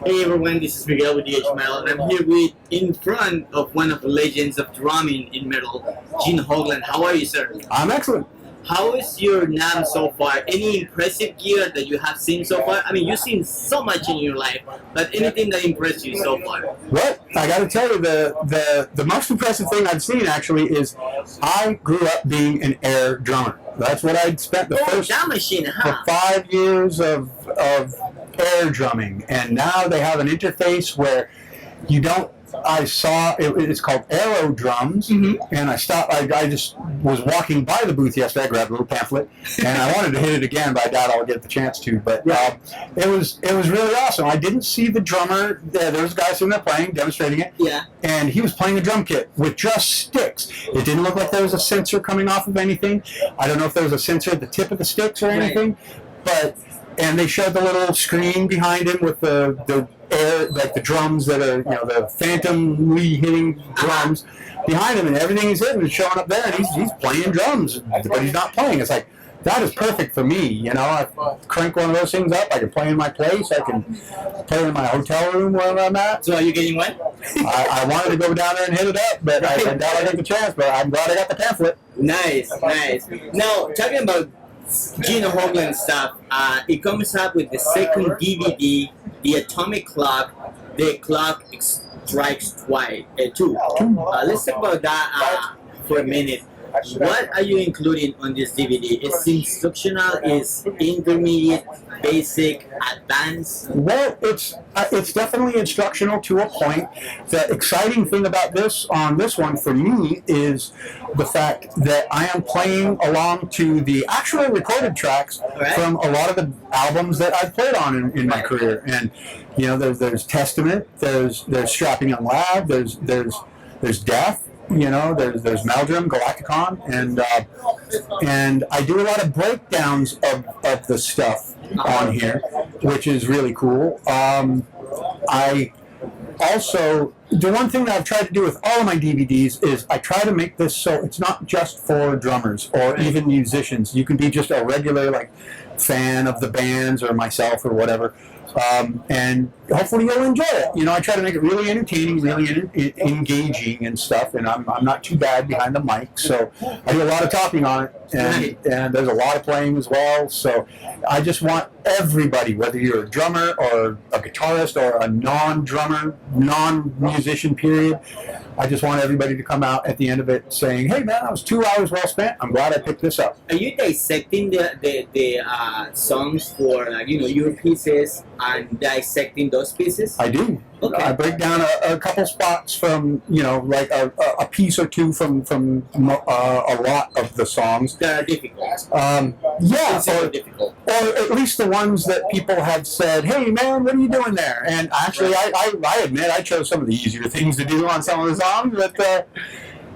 Hey everyone, this is Miguel with DHML, and I'm here in front of one of the legends of drumming in metal, Hoglan. How are you, sir? I'm excellent. How is your NAMM so far? Any impressive gear that you have seen so far? I mean, you've seen so much in your life, but anything that impressed you so far? Well, I got to tell you, the most impressive thing I've seen actually is I grew up being an air drummer. That's what I'd spent the first that machine, huh? 5 years of air drumming, and now they have an interface where you don't. I saw it's called Aero Drums, and I stopped. I just was walking by the booth yesterday. I grabbed a little pamphlet, and I wanted to hit it again, but I doubt I'll get the chance to. But it was really awesome. I didn't see the drummer. There was a guy sitting there playing, demonstrating it. Yeah. And he was playing a drum kit with just sticks. It didn't look like there was a sensor coming off of anything. I don't know if there was a sensor at the tip of the sticks or anything, and they showed the little screen behind him with the air, like the drums that are, the phantomly hitting drums behind him, and everything he's hitting is showing up there, and he's playing drums, but he's not playing. It's like, that is perfect for me, I crank one of those things up, I can play in my place, I can play in my hotel room wherever I'm at. So are you getting one? I wanted to go down there and hit it up, but I doubt I get the chance, but I'm glad I got the pamphlet. Nice. Now, talking about Hoglan stuff, it comes up with the second DVD, The Atomic Clock. The clock strikes two. Let's talk about that for a minute. What are you including on this DVD? Is instructional, is intermediate, basic, advanced? Well, it's definitely instructional to a point. The exciting thing about this one for me is the fact that I am playing along to the actual recorded tracks from a lot of the albums that I've played on in my career. And there's Testament, there's Strapping Young Lad, there's Death. There's Meldrum, Galaktikon, and I do a lot of breakdowns of the stuff on here, which is really cool. I also, the one thing that I've tried to do with all of my DVDs is I try to make this so it's not just for drummers or even musicians. You can be just a regular fan of the bands or myself or whatever. And hopefully you'll enjoy it. I try to make it really entertaining, really engaging and stuff, and I'm not too bad behind the mic, so I do a lot of talking on it, and there's a lot of playing as well, so I just want everybody, whether you're a drummer or a guitarist or a non-drummer, non-musician period, I just want everybody to come out at the end of it saying, hey man, that was 2 hours well spent, I'm glad I picked this up. Are you dissecting the songs for your pieces and dissecting those pieces? I do. Okay. I break down a couple spots from, like a piece or two from a lot of the songs. That are difficult. Difficult. Or at least the ones that people have said, hey man, what are you doing there? And actually, I admit I chose some of the easier things to do on some of the songs, but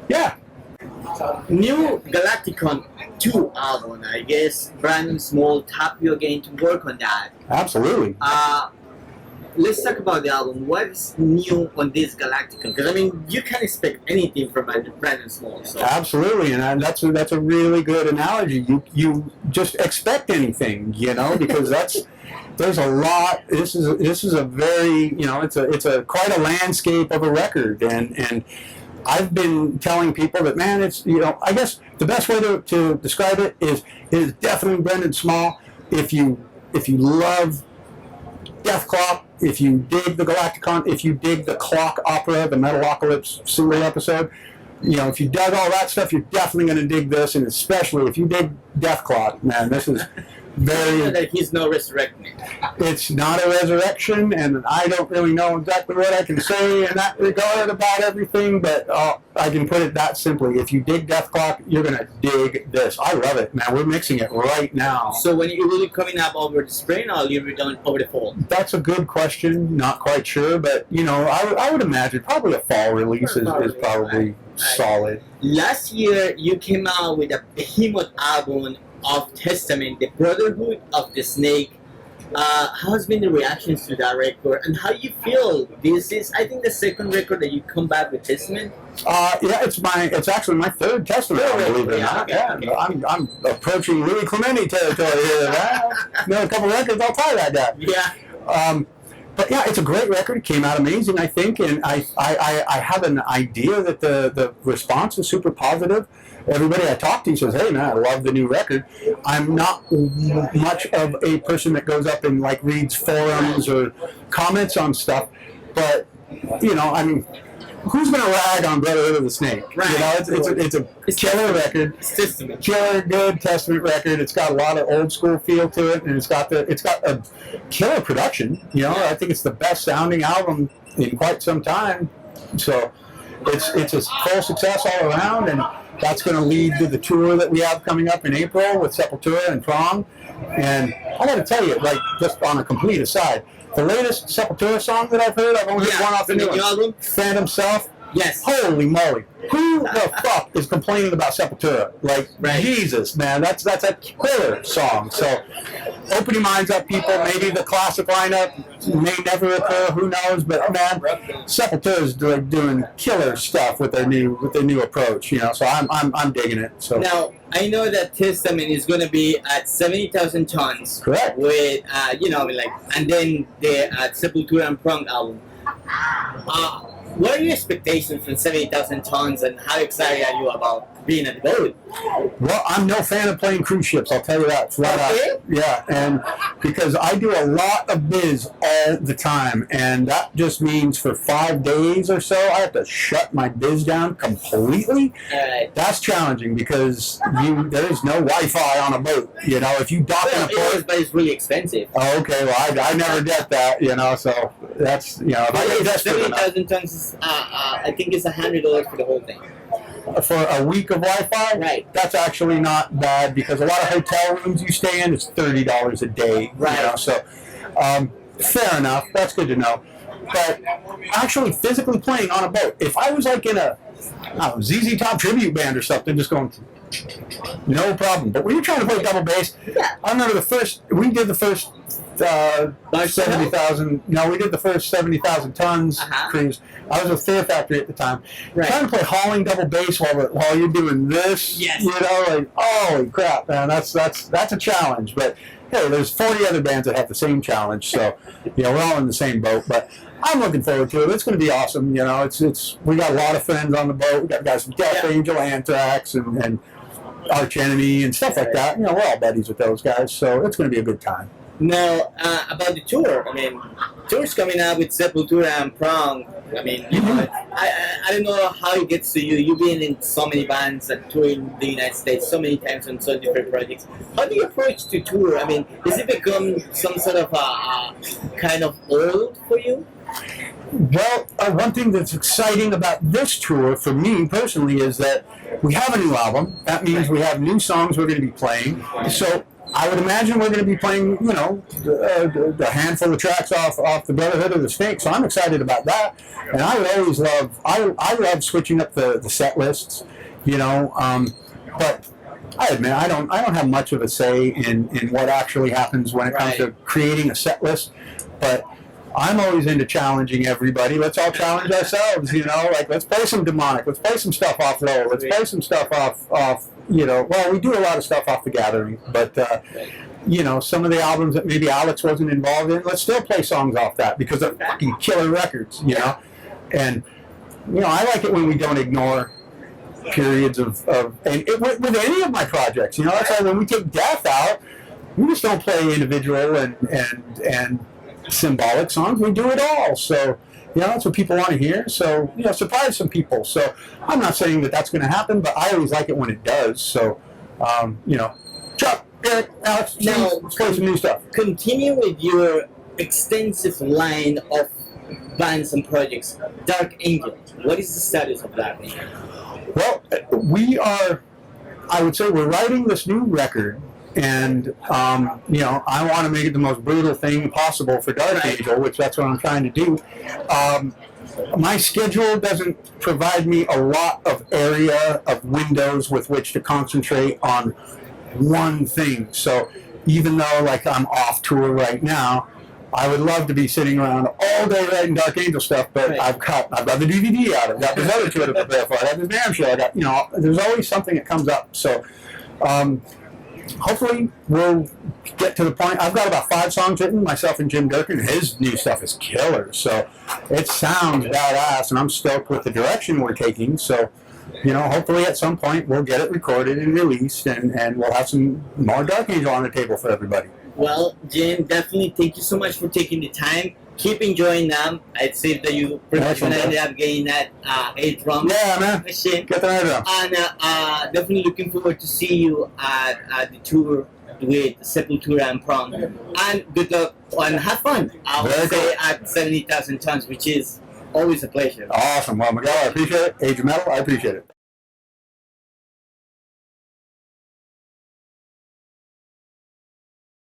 yeah. New Galaktikon 2 album, I guess Brandon Small tapped you again to work on that. Absolutely. Let's talk about the album. What's new on this Galaktikon? Because you can't expect anything from Brandon Small. So. Absolutely, and that's a really good analogy. You just expect anything, because there's a lot. This is a very it's a quite a landscape of a record, and I've been telling people that, man, it's I guess the best way to describe it is definitely Brendan Small. If you love Death Clock, if you dig the Galaktikon, if you dig the Clock opera, the Metalocalypse single episode, if you dug all that stuff, you're definitely going to dig this, and especially if you dig Death Clock, man, this is very... that he's no resurrecting. It's not a resurrection, and I don't really know exactly what I can say in that regard about everything, but I can put it that simply. If you dig Death Clock, you're going to dig this. I love it, man. We're mixing it right now. So when you're really coming up over the spring, or you're done over the fall? That's a good question. Not quite sure, but, I would imagine probably a fall release is probably solid. Last year, you came out with a behemoth album of Testament, the Brotherhood of the Snake. How has been the reactions to that record, and how you feel? This is, I think, the second record that you come back with Testament. Yeah, it's actually my third Testament. Believe it or not. Okay. I'm approaching Louis Clemente territory here. A couple records, I'll tie that down. Yeah. But yeah, it's a great record. It came out amazing, I think, and I have an idea that the response is super positive. Everybody I talk to says, "Hey man, I love the new record." I'm not much of a person that goes up and like reads forums or comments on stuff, but you know, I mean, who's going to rag on Brotherhood of the Snake? Right. You know, it's a killer record. Testament. Killer, good Testament record. It's got a lot of old school feel to it, and it's got a killer production. You know, I think it's the best sounding album in quite some time. So it's a full success all around, and that's going to lead to the tour that we have coming up in April with Sepultura and Prong. And I got to tell you, like, just on a complete aside, the latest Sepultura song that I've heard, I've only heard one off the new album, Phantom Self. Yes. Holy moly! Who the fuck is complaining about Sepultura? Like, Jesus, man, that's a killer song. So, open your minds up, people. Maybe the classic lineup may never occur. Who knows? But man, Sepultura is doing killer stuff with their new approach. You know, so I'm digging it. So now I know that Testament is going to be at 70,000 tons. Correct. With you know, like, and then the Sepultura and Prong album. What are your expectations from 70,000 tons, and how excited are you about being at the boat? Well, I'm no fan of playing cruise ships, I'll tell you that flat out. Yeah, and because I do a lot of biz all the time, and that just means for 5 days or so, I have to shut my biz down completely. That's challenging because there is no Wi-Fi on a boat. You know, if you dock in a port, but it's really expensive. Oh, okay, well, I never get that, you know, so that's, you know, if I get desperate 70,000 tons is, I think it's $100 for the whole thing. For a week of Wi-Fi, right? That's actually not bad because a lot of hotel rooms you stay in, it's $30 a day, right? You know, so fair enough. That's good to know. But actually, physically playing on a boat, if I was like in a ZZ Top tribute band or something, just going, no problem. But when you're trying to play double bass, I remember we did the first 70,000. No, we did the first 70,000 tons cruise. I was with Fear Factory at the time. Trying to play hauling double bass while you're doing this. Yes. You know, like, holy crap, man, that's a challenge. But hey, there's 40 other bands that have the same challenge, so you know we're all in the same boat. But I'm looking forward to it. It's going to be awesome. You know, we got a lot of friends on the boat. We got guys from Death Angel, Anthrax, and Arch Enemy and stuff like that. You know, we're all buddies with those guys, so it's going to be a good time. Now, about the tour, I mean, tour's coming out with Sepultura and Prong. I mean, you know, I don't know how it gets to you. You've been in so many bands that tour in the United States so many times on so different projects. How do you approach to tour? I mean, does it become some sort of kind of old for you? Well, one thing that's exciting about this tour for me personally is that we have a new album. That means we have new songs we're going to be playing. So I would imagine we're going to be playing, you know, a handful of tracks off the Brotherhood of the Snake. So I'm excited about that. And I would always I love switching up the set lists, you know. But I admit I don't have much of a say in what actually happens when it comes to creating a set list. But I'm always into challenging everybody. Let's all challenge ourselves, you know. Like, let's play some Demonic. Let's play some stuff off Low. Let's play some stuff off. You know, well, we do a lot of stuff off The Gathering, but you know, some of the albums that maybe Alex wasn't involved in, let's still play songs off that because they're fucking killer records, you know. And you know, I like it when we don't ignore periods with any of my projects. You know, that's why when we take Death out, we just don't play individual and symbolic songs. We do it all. So, you know, that's what people want to hear. So, you know, surprise some people. So, I'm not saying that that's going to happen, but I always like it when it does. So, you know, Chuck, Eric, Alex, now, let's play some new stuff. Continue with your extensive line of bands and projects. Dark Angel. What is the status of Dark Angel? Well, I would say we're writing this new record. And, you know, I want to make it the most brutal thing possible for Dark Angel, which that's what I'm trying to do. My schedule doesn't provide me a lot of area of windows with which to concentrate on one thing. So even though, like, I'm off tour right now, I would love to be sitting around all day writing Dark Angel stuff, but I've got the DVD out. I've got this other tour to prepare for. I got this NAMM show. I got, you know, there's always something that comes up. So, hopefully we'll get to the point. I've got about 5 songs written, myself and Jim Durkin. His new stuff is killer, so it sounds badass, and I'm stoked with the direction we're taking. So, you know, hopefully at some point we'll get it recorded and released, and we'll have some more Dark Angel on the table for everybody. Well, Jim, definitely thank you so much for taking the time. Keep enjoying them. I'd say that you pretty much gonna end up getting that 8 drum machine. Get the drum. And definitely looking forward to see you at the tour with Sepultura and Prong. And good luck and have fun. I would say at 70,000 tons, which is always a pleasure. Awesome. Well, Miguel, I appreciate it. Age of Metal, I appreciate it.